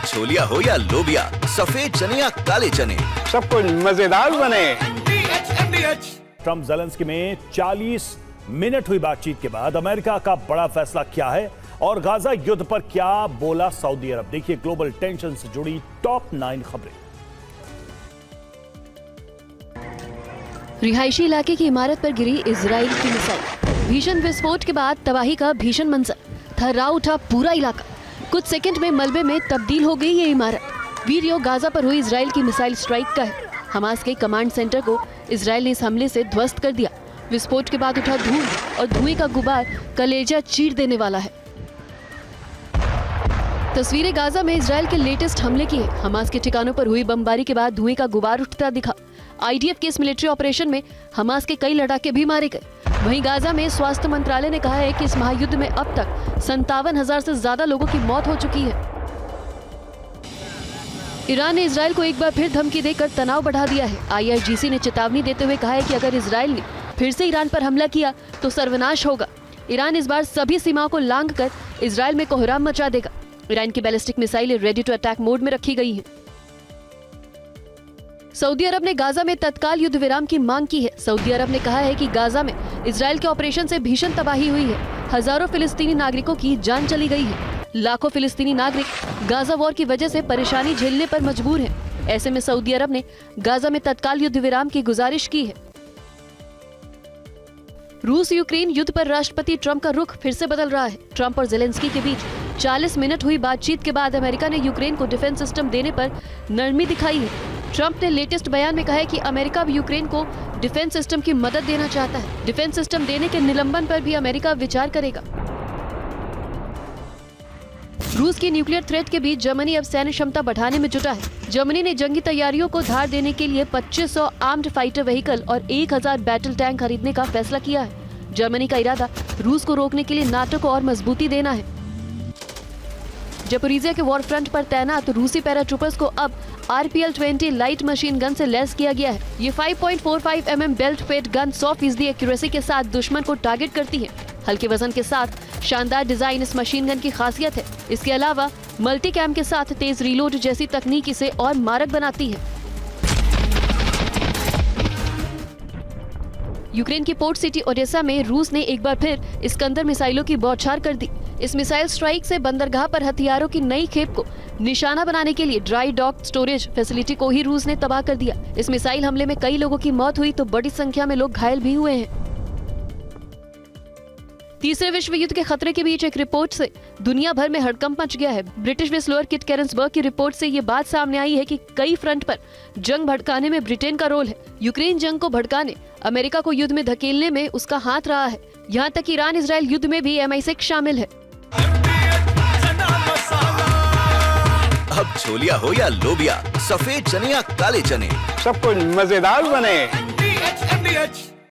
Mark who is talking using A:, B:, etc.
A: छोलिया हो या लोबिया, सफेद चने या काले चने,
B: सब कुछ मजेदार बने।
C: ट्रंप ज़ेलेंस्की में 40 मिनट हुई बातचीत के बाद अमेरिका का बड़ा फैसला क्या है और गाजा युद्ध पर क्या बोला सऊदी अरब। देखिए ग्लोबल टेंशन से जुड़ी टॉप 9 खबरें।
D: रिहायशी इलाके की इमारत पर गिरी इजराइल की मिसाइल। भीषण विस्फोट के बाद तबाही का भीषण मंजर, थर्रा उठा पूरा इलाका। कुछ सेकंड में मलबे में तब्दील हो गई ये इमारत। वीडियो गाजा पर हुई इजराइल की मिसाइल स्ट्राइक का है। हमास के कमांड सेंटर को इजराइल ने इस हमले से ध्वस्त कर दिया। विस्फोट के बाद उठा धूल और धुएं का गुबार कलेजा चीर देने वाला है। तस्वीरें गाजा में इजराइल के लेटेस्ट हमले की है। हमास के ठिकानों पर हुई बमबारी के बाद धुएं का गुबार उठता दिखा। आईडीएफ के इस मिलिट्री ऑपरेशन में हमास के कई लड़ाके भी मारे गए। वहीं गाजा में स्वास्थ्य मंत्रालय ने कहा है कि इस महायुद्ध में अब तक 57,000 से ज्यादा लोगों की मौत हो चुकी है। ईरान ने इजराइल को एक बार फिर धमकी देकर तनाव बढ़ा दिया है। IRGC ने चेतावनी देते हुए कहा है कि अगर इजराइल ने फिर से ईरान पर हमला किया तो सर्वनाश होगा। ईरान इस बार सभी सीमाओं को लांघकर इजराइल में कोहराम मचा देगा। ईरान की बैलिस्टिक मिसाइलें रेडी टू अटैक मोड में रखी गई हैं। सऊदी अरब ने गाजा में तत्काल युद्ध विराम की मांग की है। सऊदी अरब ने कहा है कि गाजा में इजराइल के ऑपरेशन से भीषण तबाही हुई है। हजारों फिलिस्तीनी नागरिकों की जान चली गई है। लाखों फिलिस्तीनी नागरिक गाजा वॉर की वजह से परेशानी झेलने पर मजबूर हैं। ऐसे में सऊदी अरब ने गाजा में तत्काल युद्ध विराम की गुजारिश की है। रूस यूक्रेन युद्ध पर राष्ट्रपति ट्रंप का रुख फिर से बदल रहा है। ट्रंप और ज़ेलेंस्की के बीच 40 मिनट हुई बातचीत के बाद अमेरिका ने यूक्रेन को डिफेंस सिस्टम देने पर नरमी दिखाई है। ट्रंप ने लेटेस्ट बयान में कहा है कि अमेरिका अब यूक्रेन को डिफेंस सिस्टम की मदद देना चाहता है। डिफेंस सिस्टम देने के निलंबन पर भी अमेरिका विचार करेगा। रूस की न्यूक्लियर थ्रेट के बीच जर्मनी अब सैन्य क्षमता बढ़ाने में जुटा है। जर्मनी ने जंगी तैयारियों को धार देने के लिए 2500 आर्म्ड फाइटर व्हीकल और 1000 बैटल टैंक खरीदने का फैसला किया है। जर्मनी का इरादा रूस को रोकने के लिए नाटो को और मजबूती देना है। जपोरिजिया के वॉर फ्रंट पर तैनात रूसी पैराट्रूपर्स को अब RPL-20 लाइट मशीन गन से लैस किया गया है। ये 5.45 mm belt fed gun 100% accuracy के साथ दुश्मन को टारगेट करती है। हल्के वजन के साथ शानदार डिजाइन इस मशीन गन की खासियत है। इसके अलावा मल्टी कैम के साथ तेज रीलोड जैसी तकनीक इसे और मारक बनाती है। यूक्रेन की पोर्ट सिटी ओडेसा में रूस ने एक बार फिर इस्कंदर मिसाइलों की बौछार कर दी। इस मिसाइल स्ट्राइक से बंदरगाह पर हथियारों की नई खेप को निशाना बनाने के लिए ड्राई डॉक स्टोरेज फैसिलिटी को ही रूस ने तबाह कर दिया। इस मिसाइल हमले में कई लोगों की मौत हुई तो बड़ी संख्या में लोग घायल भी हुए हैं। तीसरे विश्व युद्ध के खतरे के बीच एक रिपोर्ट से दुनिया भर में हड़कंप मच गया है। ब्रिटिश विस्लोअर किट कैरन्सबर्ग की रिपोर्ट से ये बात सामने आई है कि कई फ्रंट पर जंग भड़काने में ब्रिटेन का रोल है। यूक्रेन जंग को भड़काने, अमेरिका को युद्ध में धकेलने में उसका हाथ रहा है। यहाँ तक ईरान इजराइल युद्ध में भी MI6 शामिल है।
A: अब छोलिया हो या लोबिया, सफेद चने या काले चने,
B: सब कुछ मजेदार बने।